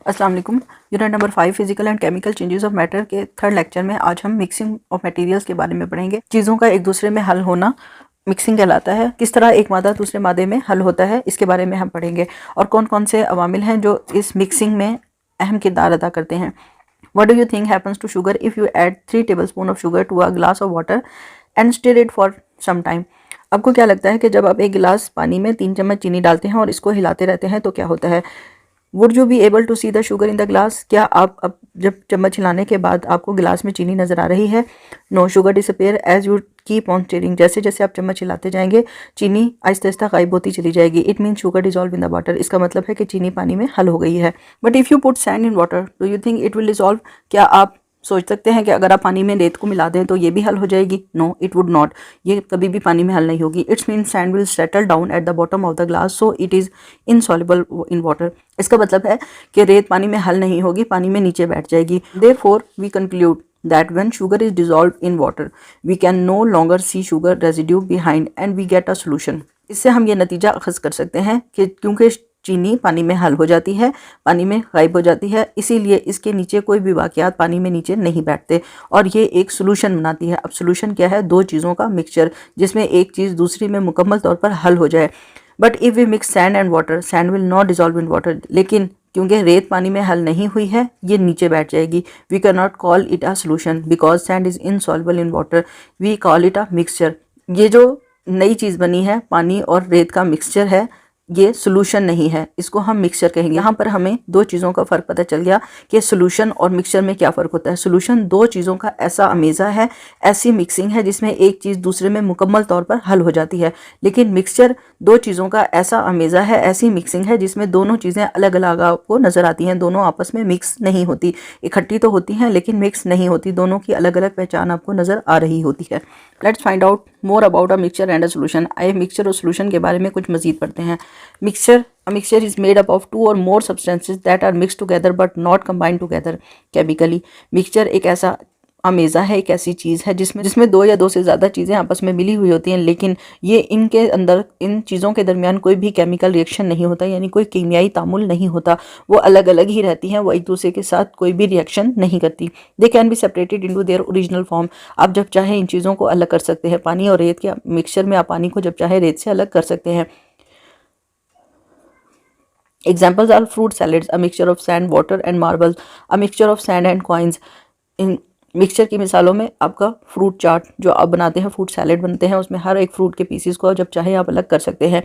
अस्सलाम वालेकुम। Unit number 5 physical and chemical changes of matter के थर्ड लेक्चर में आज हम मिक्सिंग ऑफ मटेरियल्स के बारे में पढ़ेंगे। चीज़ों का एक दूसरे में हल होना मिक्सिंग कहलाता है। किस तरह एक मादा दूसरे मादे में हल होता है इसके बारे में हम पढ़ेंगे और कौन कौन से अवामिल हैं जो इस मिक्सिंग में अहम किरदार अदा करते हैं। What do you think happens to sugar if you add 3 tablespoon of sugar to a glass of water and stir it for some time? आपको क्या लगता है कि जब आप एक गिलास पानी में 3 चम्मच चीनी डालते हैं और इसको हिलाते रहते हैं तो क्या होता है? Would you be able to see the sugar in the glass? क्या आप अब जब चम्मच हिलाने के बाद आपको गिलास में चीनी नज़र आ रही है? No, sugar disappear as you keep on stirring. जैसे जैसे आप चम्मच हिलाते जाएंगे चीनी आहिस्ता आहिस्ता गायब होती चली जाएगी। It mean sugar dissolve in the water. इसका मतलब है कि चीनी पानी में हल हो गई है। But if you put sand in water do you think it will dissolve? क्या आप सोच सकते हैं कि अगर आप पानी में रेत को मिला दें तो ये भी हल हो जाएगी? No, it would not. ये कभी भी पानी में हल नहीं होगी। It's mean sand will settle down at the bottom of the glass so it is insoluble in water. इसका मतलब है कि रेत पानी में हल नहीं होगी, पानी में नीचे बैठ जाएगी। Therefore we conclude that when sugar is dissolved in water we can no longer see sugar residue behind and we get a solution। इससे हम ये नतीजा अखज़ कर सकते हैं कि क्योंकि चीनी पानी में हल हो जाती है, पानी में गायब हो जाती है, इसीलिए इसके नीचे कोई भी वाक़यात पानी में नीचे नहीं बैठते और ये एक सोल्यूशन बनाती है। अब सोल्यूशन क्या है? दो चीज़ों का मिक्सचर जिसमें एक चीज़ दूसरी में मुकम्मल तौर पर हल हो जाए। But if we mix sand and water sand will not dissolve in water. लेकिन क्योंकि रेत पानी में हल नहीं हुई है ये नीचे बैठ जाएगी। We can not call it a solution because sand is insoluble in water, we call it a mixture. ये जो नई चीज़ बनी है पानी और रेत का मिक्सचर है, ये सोल्यूशन नहीं है, इसको हम मिक्सचर कहेंगे। यहाँ पर हमें दो चीज़ों का फ़र्क पता चल गया कि सोल्यूशन और मिक्सचर में क्या फ़र्क होता है। सोल्यूशन दो चीज़ों का ऐसा अमेज़ा है, ऐसी मिक्सिंग है जिसमें एक चीज़ दूसरे में मुकम्मल तौर पर हल हो जाती है। लेकिन मिक्सचर दो चीज़ों का ऐसा अमेज़ा है, ऐसी मिक्सिंग है जिसमें दोनों चीज़ें अलग अलग आपको नज़र आती हैं, दोनों आपस में मिक्स नहीं होती। इकट्ठी तो होती हैं लेकिन मिक्स नहीं होती, दोनों की अलग अलग पहचान आपको नज़र आ रही होती है। Let's find out more about a mixture and a solution. आइए मिक्सचर और सोल्यूशन के बारे में कुछ मज़ीद पढ़ते हैं। A mixture is made up of two or more substances that are mixed together but not combined together chemically। Mixture एक ऐसा अमेज़ा है, एक ऐसी चीज़ है जिसमें दो या दो से ज़्यादा चीज़ें आपस में मिली हुई होती हैं, लेकिन ये इनके अंदर इन चीज़ों के दरमियान कोई भी केमिकल रिएक्शन नहीं होता, यानी कोई कीमियाई तामुल नहीं होता। वो अलग अलग ही रहती हैं, वो एक दूसरे के साथ कोई भी रिएक्शन नहीं करती। They can be separated into their original form. आप जब चाहें इन चीज़ों को अलग कर सकते हैं। पानी और रेत के मिक्सचर में आप पानी को जब चाहे रेत से अलग कर सकते हैं। Examples are fruit salads, a mixture of sand, water and marbles, a mixture of sand and coins। In mixture की मिसालों में आपका फ्रूट चाट जो आप बनाते हैं, फ्रूट सैलेड बनते हैं, उसमें हर एक फ्रूट के पीसीस को जब चाहे आप अलग कर सकते हैं।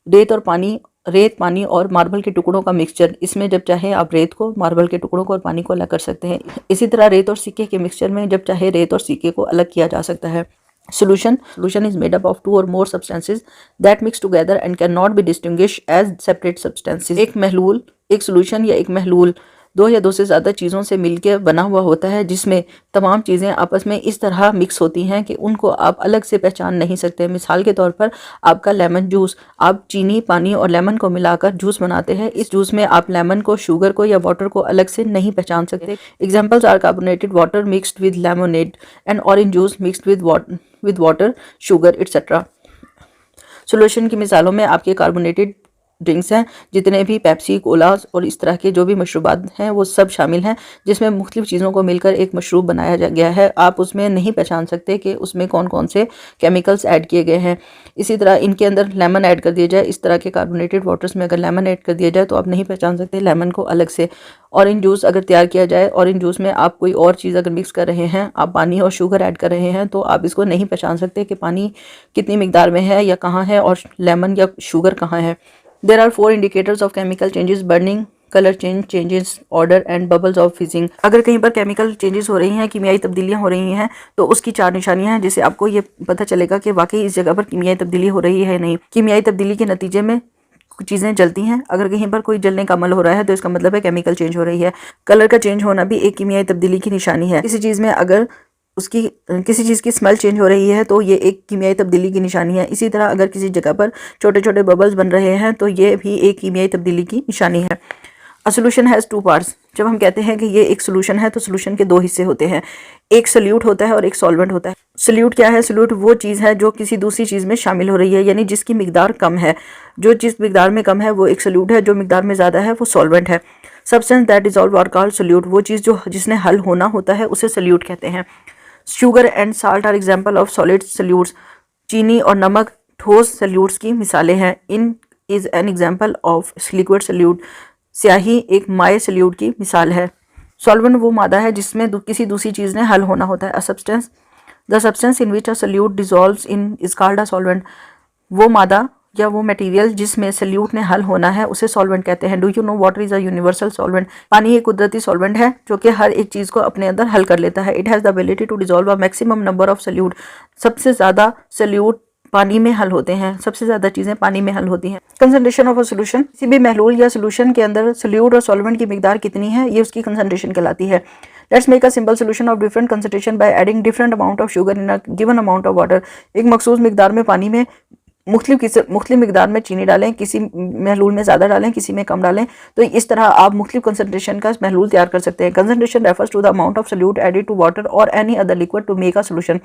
रेत पानी और मार्बल के टुकड़ों का मिक्सचर, इसमें जब चाहे आप रेत को, मार्बल के टुकड़ों को और पानी को अलग कर सकते हैं। इसी तरह रेत और सिक्के के मिक्सचर में जब चाहे रेत और सिक्के को अलग किया जा सकता है। Solution is made up of two or more substances that mix together and cannot be distinguished as separate substances। एक solution या एक महलूल दो या दो से ज़्यादा चीज़ों से मिलकर बना हुआ होता है जिसमें तमाम चीज़ें आपस में इस तरह मिक्स होती हैं कि उनको आप अलग से पहचान नहीं सकते। मिसाल के तौर पर आपका लेमन जूस, आप चीनी, पानी और लेमन को मिलाकर जूस बनाते हैं। इस जूस में आप लेमन को, शुगर को या वाटर को अलग से नहीं पहचान सकते। Examples are carbonated water mixed with lemonade and orange juice mixed with water, sugar etcetera. Solution की मिसालों में आपके कार्बोनेटेड ड्रिंक्स हैं, जितने भी पेप्सी, कोला और इस तरह के जो भी मशरूबात हैं वो सब शामिल हैं जिसमें मुख्तलिफ चीज़ों को मिलकर एक मशरूब बनाया गया है। आप उसमें नहीं पहचान सकते कि उसमें कौन कौन से केमिकल्स ऐड किए गए हैं। इसी तरह इनके अंदर लेमन ऐड कर दिया जाए, इस तरह के कार्बोनेटेड वाटर्स में अगर लेमन ऐड कर दिया जाए तो आप नहीं पहचान सकते लेमन को अलग से। ऑरेंज जूस अगर तैयार किया जाए, ऑरेंज जूस में आप कोई और चीज़ अगर मिक्स कर रहे हैं, आप पानी और शुगर ऐड कर रहे हैं, तो आप इसको नहीं पहचान सकते कि पानी कितनी मिकदार में है या कहाँ है और लेमन या शुगर कहाँ है। There are 4 indicators of chemical changes: burning, color change, changes order and bubbles of fizzing। अगर कहीं पर केमिकल चेंजेस हो रही हैं, कीमियाई तब्दीलियां हो रही हैं, तो उसकी 4 निशानियां हैं जिससे आपको ये पता चलेगा कि वाकई इस जगह पर कीमियाई तब्दीली हो रही है या नहीं। कीमियाई तब्दीली के नतीजे में कुछ चीज़ें जलती हैं। अगर कहीं पर कोई जलने का अमल हो रहा है तो इसका मतलब है केमिकल चेंज हो रही है। कलर का चेंज होना भी एक कीमियाई तब्दीली की निशानी है। किसी चीज़ में अगर किसी चीज़ की स्मेल चेंज हो रही है तो ये एक कीमियाई तब्दीली की निशानी है। इसी तरह अगर किसी जगह पर छोटे छोटे बबल्स बन रहे हैं तो ये भी एक कीमियाई तब्दीली की निशानी है। A solution has 2 parts. जब हम कहते हैं कि ये एक सोल्यूशन है तो सोल्यूशन के 2 हिस्से होते हैं, एक सोल्यूट होता है और एक सॉल्वेंट होता है। सोल्यूट क्या है? सोल्यूट वो चीज़ है जो किसी दूसरी चीज़ में शामिल हो रही है, यानी जिसकी मिकदार कम है। जो चीज़ मिकदार में कम है वो एक सोल्यूट है, जो मिकदार में ज़्यादा है वो सॉल्वेंट है। Substance that dissolve are called solute, वो चीज़ जो जिसने हल होना होता है उसे सोल्यूट कहते हैं। Sugar and salt are example of solid solutes, चीनी और नमक ठोस सोल्यूट्स की मिसालें हैं। Ink is an example of liquid solute, स्याही एक माय सोल्यूट की मिसाल है। सॉल्वेंट वो मादा है जिसमें किसी दूसरी चीज़ ने हल होना होता है। A substance, the substance in which a solute dissolves in is called a solvent, वो मादा या वो मटेरियल जिसमें सोल्यूट ने हल होना है उसे सॉल्वेंट कहते हैं। Do you know water is a universal solvent, पानी एक कुदरती सॉल्वेंट है जो कि हर एक चीज़ को अपने अंदर हल कर लेता है। It has the ability to dissolve a maximum number of solute, सबसे ज़्यादा सोल्यूट पानी में हल होते हैं, सबसे ज़्यादा चीज़ें पानी में हल होती हैं। कंसंट्रेशन ऑफ अ सोल्यूशन, किसी भी महलूल या सोल्यूशन के अंदर सोल्यूट और सॉल्वेंट की मिकदार कितनी है ये उसकी कंसंट्रेशन कहलाती है। Let's make a simple solution of different concentration by adding different amount of sugar in a given amount of water, एक मखसूस मिकदार में पानी में मुख्तलिफ मिकदार में चीनी डालें, किसी महलूल में ज़्यादा डालें, किसी में कम डालें, तो इस तरह आप मुख्तलिफ कंसंट्रेशन का महलूल तैयार कर सकते हैं। Concentration refers to the amount of solute added to water और any other liquid to make a solution.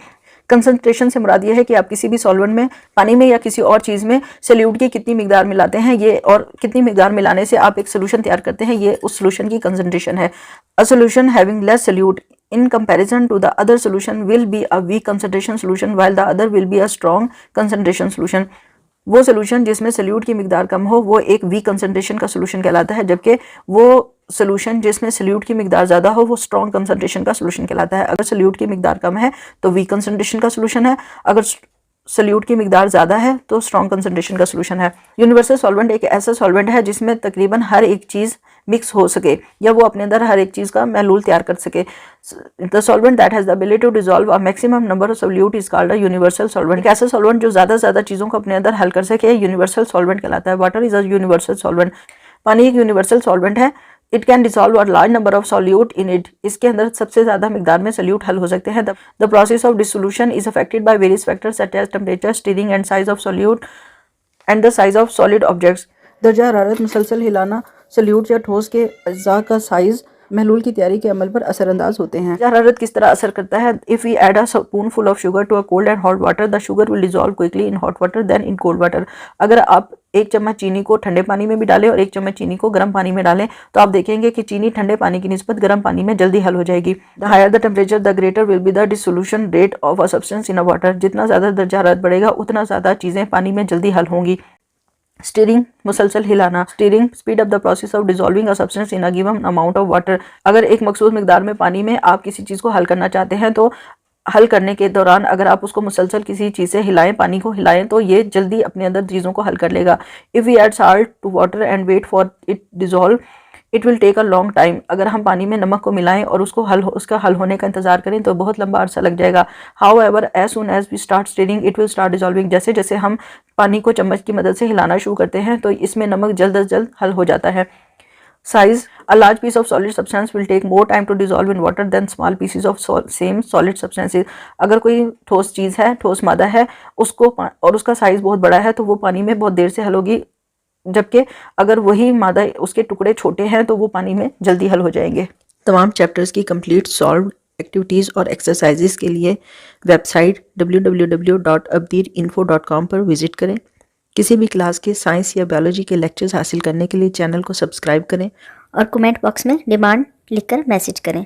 Concentration से मुराद ये है कि आप किसी भी सॉल्वेंट में, पानी में या किसी और चीज़ में सोल्यूट की कितनी मिकदार मिलाते हैं, ये और कितनी मिकदार मिलाने से आप एक सोल्यूशन तैयार करते हैं, ये उस सोल्यूशन की कंसंट्रेशन है। A solution having less solute in comparison to the other solution will be a weak concentration solution while the other will be a strong concentration solution। वो सोल्यूशन जिसमें सोल्यूट की मिकदार कम हो वो एक वीक कंसंट्रेशन का solution कहलाता है, जबकि वो सोल्यूशन जिसमें सोल्यूट की मिकदार ज़्यादा हो वो स्ट्रॉन्ग कंसंट्रेशन का सोल्यूशन कहलाता है। अगर सोल्यूट की मिकदार कम है तो वीक कंसंट्रेशन का सोल्यूशन है, अगर सोल्यूट की मिकदार ज़्यादा है तो स्ट्रॉन्ग कंसंट्रेशन का सोल्यूशन है। यूनिवर्सल सॉल्वेंट एक ऐसा सॉल्वेंट है जिसमें तकरीबन हर एक चीज़ मिक्स हो सके या वो अपने अंदर हर एक चीज़ का महलूल तैयार कर सके। The solvent that has the ability to dissolve a maximum number of solute is called a universal solvent, एक ऐसा सॉल्वेंट जो ज़्यादा से ज़्यादा चीज़ों को अपने अंदर हल कर सके यूनिवर्सल सॉल्वेंट कहलाता है। Water is a universal solvent, पानी एक यूनिवर्सल सॉल्वेंट है। It can dissolve a large number of solute in it, इसके अंदर सबसे ज़्यादा मिकदार में सोल्यूट हल हो सकते हैं। The process of dissolution is affected by various factors such as temperature, stirring and size of solute and the size of solid objects. दर्जा हरारत, मुसलसल हिलाना, सोल्यूट या ठोस के अज्जा का साइज महलूल की तैयारी के अमल पर असरअंदाज होते हैं। दर्जा हरारत किस तरह असर करता है? If we add a spoonful of sugar to a cold and hot water, the sugar will dissolve quickly in hot water than in cold water. अगर आप एक चम्मच चीनी को ठंडे पानी में भी डालें और एक चम्मच चीनी को गर्म पानी में डालें तो आप देखेंगे कि चीनी ठंडे पानी की निस्बत गर्म पानी में जल्दी हल हो जाएगी। The higher the temperature the greater will be the dissolution rate of a substance in a water, जितना ज़्यादा दर्जा हरारत बढ़ेगा उतना ज़्यादा चीज़ें पानी में जल्दी हल होंगी। स्टीरिंग, मुसलसल हिलाना, steering speed up the process of dissolving a substance in a given amount of water. अगर एक मखसूस मिकदार में पानी में आप किसी चीज़ को हल करना चाहते हैं तो हल करने के दौरान अगर आप उसको मुसलसल किसी चीज़ से हिलाएं, पानी को हिलाएं, तो ये जल्दी अपने अंदर चीज़ों को हल कर लेगा। If we add salt to water and wait for it dissolve it will take a long time, अगर हम पानी में नमक को मिलाएं और उसका हल होने का इंतजार करें तो बहुत लंबा अरसा लग जाएगा। However as soon as we start stirring it will start dissolving, जैसे जैसे हम पानी को चम्मच की मदद से हिलाना शुरू करते हैं तो इसमें नमक जल्द अज जल्द हल हो जाता है। Size, a large piece of solid substance will take more time to dissolve in water than small pieces of same solid substances. अगर कोई ठोस चीज़ है, ठोस मादा है, उसको और उसका साइज बहुत बड़ा है तो वो पानी में बहुत देर से हल होगी, जबकि अगर वही मादा उसके टुकड़े छोटे हैं तो वो पानी में जल्दी हल हो जाएंगे। तमाम चैप्टर्स की कंप्लीट सॉल्व एक्टिविटीज़ और एक्सरसाइजेस के लिए वेबसाइट www.abdirinfo.com पर विज़िट करें। किसी भी क्लास के साइंस या बायोलॉजी के लेक्चर्स हासिल करने के लिए चैनल को सब्सक्राइब करें और कमेंट बॉक्स में डिमांड लिखकर मैसेज करें।